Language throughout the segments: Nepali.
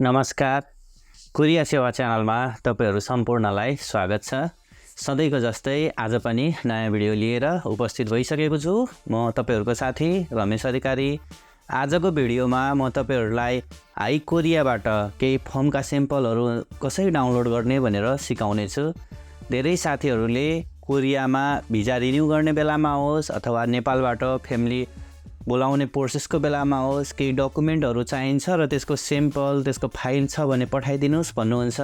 नमस्कार, कोरिया सेवा च्यानलमा तपाईहरु सम्पूर्णलाई स्वागत छ। सधैँको जस्तै आज पनि नयाँ भिडियो लिएर उपस्थित भइसकेको छु। म तपाईहरुको साथी रमेश अधिकारी। आजको भिडियोमा म तपाईहरुलाई HiKoreaबाट केही फर्मका स्याम्पलहरु कसरी डाउनलोड गर्ने भनेर सिकाउने छु। धेरै साथीहरुले कोरियामा भिजा रिन्यू गर्ने बेलामा होस् अथवा नेपालबाट फ्यामिली बोलाउने प्रोसेसको बेलामा होस् केही डकुमेन्टहरु चाहिन्छ र त्यसको स्याम्पल त्यसको फाइल छ भने पठाइदिनुस् भन्नुहुन्छ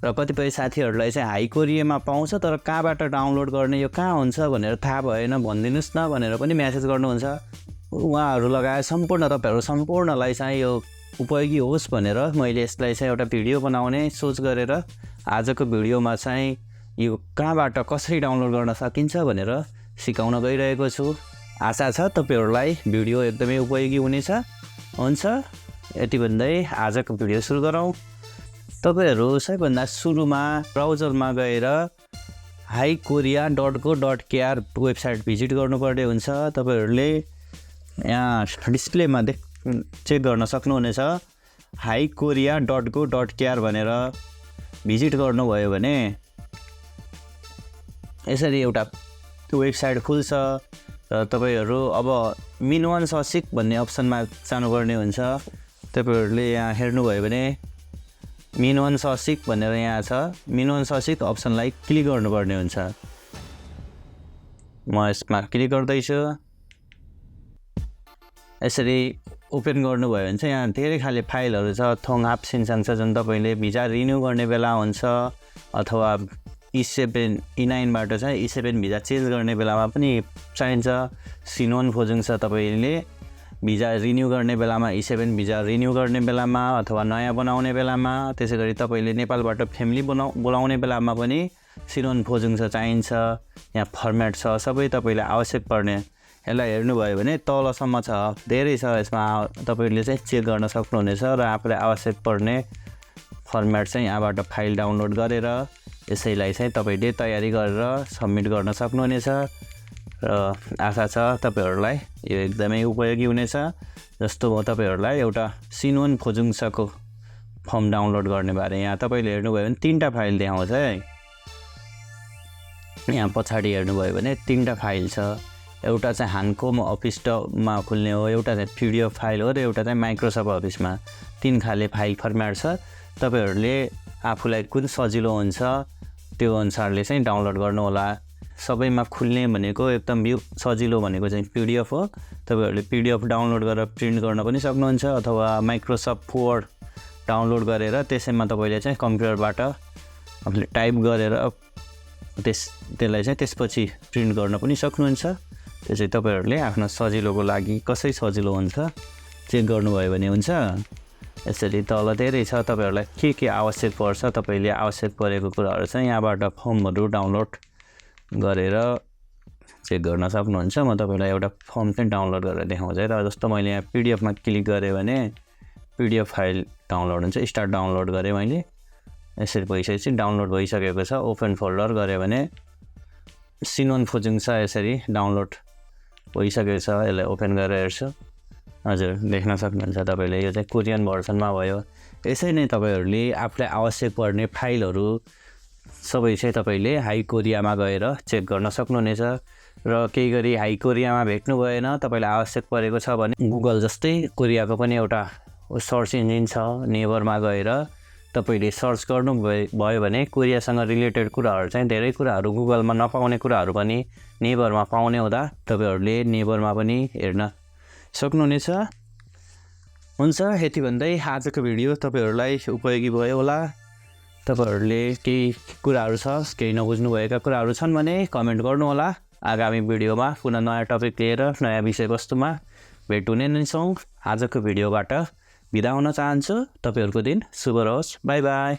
र कतिपय साथीहरुलाई चाहिँ HiKoreaमा पाउँछ तर कहाँबाट डाउनलोड गर्ने यो कहाँ हुन्छ भनेर थाहा भएन भनिदिनुस् न भनेर पनि मेसेज गर्नुहुन्छ। उहाँहरु लगायत सम्पूर्ण तपाईहरु सम्पूर्णलाई चाहिँ यो उपयोगी होस् भनेर मैले यसलाई चाहिँ एउटा भिडियो बनाउने सोच गरेर आजको भिडियोमा चाहिँ यो कहाँबाट कसरी डाउनलोड गर्न सकिन्छ भनेर सिकाउन गइरहेको छु। आशा छ तपाईहरुलाई भिडियो एकदमै उपयोगी हुन्छ। यति भन्दै आजको भिडियो सुरु गरौँ। तपाईहरु सबैभन्दा सुरुमा ब्राउजरमा गएर HiKorea.go.kr वेबसाइट भिजिट गर्नुपर्ने हुन्छ। तपाईहरुले यहाँ डिस्प्लेमा चेक गर्न सक्नुहुनेछ HiKorea.go.kr भनेर भिजिट गर्नुभयो भने यसरी एउटा वेबसाइट खुल्छ। तपाईहरु अब मिन1 ससिक भन्ने अप्सनमा जानुपर्ने हुन्छ। तपाईहरुले यहाँ हेर्नुभयो भने मिन1 ससिक भनेर यहाँ छ। मिन1 ससिक अप्सनलाई क्लिक गर्नुपर्ने हुन्छ। म यसमा क्लिक गर्दैछु। यसरी ओपन गर्नुभयो भने चाहिँ यहाँ धेरै खाले फाइलहरु छ। थोङहाप सिनसाङ छ जुन तपाईले भिजा रिन्यू गर्ने बेला हुन्छ अथवा E7 E9 बाट चाहिँ E7 भिजा चेन्ज गर्ने बेलामा पनि चाहिन्छ। सिन1 फोजुङ छ तपाईले भिजा रिन्यू गर्ने बेलामा E7 भिजा रिन्यू गर्ने बेलामा अथवा नयाँ बनाउने बेलामा त्यसैगरी तपाईले नेपालबाट फ्यामिली बोलाउने बेलामा पनि सिन1 फोजुङ छ चाहिन्छ। यहाँ फर्मेट छ सबै तपाईले आवश्यक पर्ने। यसलाई हेर्नुभयो भने तलसम्म छ धेरै छ। यसमा तपाईले चाहिँ चेक गर्न सक्नुहुनेछ र आफुलाई आवश्यक पर्ने फर्मेट चाहिँ यहाँबाट फाइल डाउनलोड गरेर यसैलाई चाहिँ तपाईले तयारी गरेर सबमिट गर्न सक्नुहुनेछ र आशा छ तपाईहरुलाई यो एकदमै उपयोगी हुनेछ। जस्तो म तपाईहरुलाई एउटा सिन1 फोजुङसको फर्म डाउनलोड गर्ने बारे यहाँ तपाईले हेर्नुभयो भने तीनटा फाइल देखाउँछ है। यहाँ पछाडी हेर्नुभयो भने तीनटा फाइल छ। एउटा चाहिँ हानकोम अफिसमा खुल्ने हो, एउटा चाहिँ पीडीएफ फाइल हो र एउटा चाहिँ माइक्रोसफ्ट अफिसमा। तीन खाले फाइल फर्मेट छ। तपाईहरुले आफुलाई कुन सजिलो हुन्छ त्यो अनुसारले चाहिँ डाउनलोड गर्नु होला। सबैमा खुल्ने भनेको एकदम सजिलो भनेको चाहिँ पीडीएफ हो। तपाईहरुले पीडीएफ डाउनलोड गरेर प्रिन्ट गर्न पनि सक्नुहुन्छ अथवा माइक्रोसफ्ट वर्ड डाउनलोड गरेर त्यसैमा तपाईले चाहिँ कम्प्युटरबाट आफुले टाइप गरेर त्यसलाई चाहिँ त्यसपछि प्रिन्ट गर्न पनि सक्नुहुन्छ। त्यसै तपाईहरुले आफ्नो सजिलोको लागि कसरी सजिलो हुन्छ चेक गर्नुभयो भने हुन्छ। यसरी तल धेरै छ। तपाईहरुलाई के आवश्यक पर्छ तपाईले आवश्यक परेको कुराहरु चाहिँ यहाँबाट फर्महरु डाउनलोड गरेर चेक गर्न सक्नुहुन्छ। म तपाईलाई एउटा फर्म चाहिँ डाउनलोड गरेर देखाउँछु है। र जस्तो मैले यहाँ पीडीएफ मा क्लिक गरे भने पीडीएफ फाइल डाउनलोड हुन्छ। स्टार्ट डाउनलोड गरे मैले। यसरी भइसकेपछि डाउनलोड भइसकेको छ। ओपन फोल्डर गरे भने सिन1 फोजुङ छ यसरी डाउनलोड भइसकेको छ। यसलाई ओपन गरेर हेर्छु। हजुर देख्न सक्नुहुन्छ तपाईले यो चाहिँ कोरियन भर्सनमा भयो। यसै नै तपाईहरुले आफुलाई आवश्यक पर्ने फाइलहरु सबै चाहिँ तपाईले HiKoreaमा गएर चेक गर्न सक्नुहुनेछ। र केही गरी HiKoreaमा भेट्नु भएन तपाईलाई आवश्यक परेको छ भने गुगल जस्तै कोरियाको पनि एउटा सर्च इन्जिन छ। नेभरमा गएर तपाईले सर्च गर्नु भयो भने कोरियासँग रिलेटेड कुराहरु चाहिँ धेरै कुराहरु गुगलमा नपाउने कुराहरु पनि नेभरमा पाउने हुँदा तपाईहरुले नेभरमा पनि हेर्न सक्नुहुनेछ। हुन्छ यति भन्दै आजको भिडियो तपाईहरुलाई उपयोगी भयो होला। तपाईहरुले केही कुराहरु छ केही नबुझ्नु भएका कुराहरु छन् भने कमेन्ट गर्नु होला। आगामी भिडियोमा पुनः नयाँ टपिक लिएर नयाँ विषयवस्तुमा भेट हुने नै छौं। आजको भिडियोबाट बिदा हुन चाहन्छु। तपाईहरुको दिन शुभ रहोस्। Bye bye.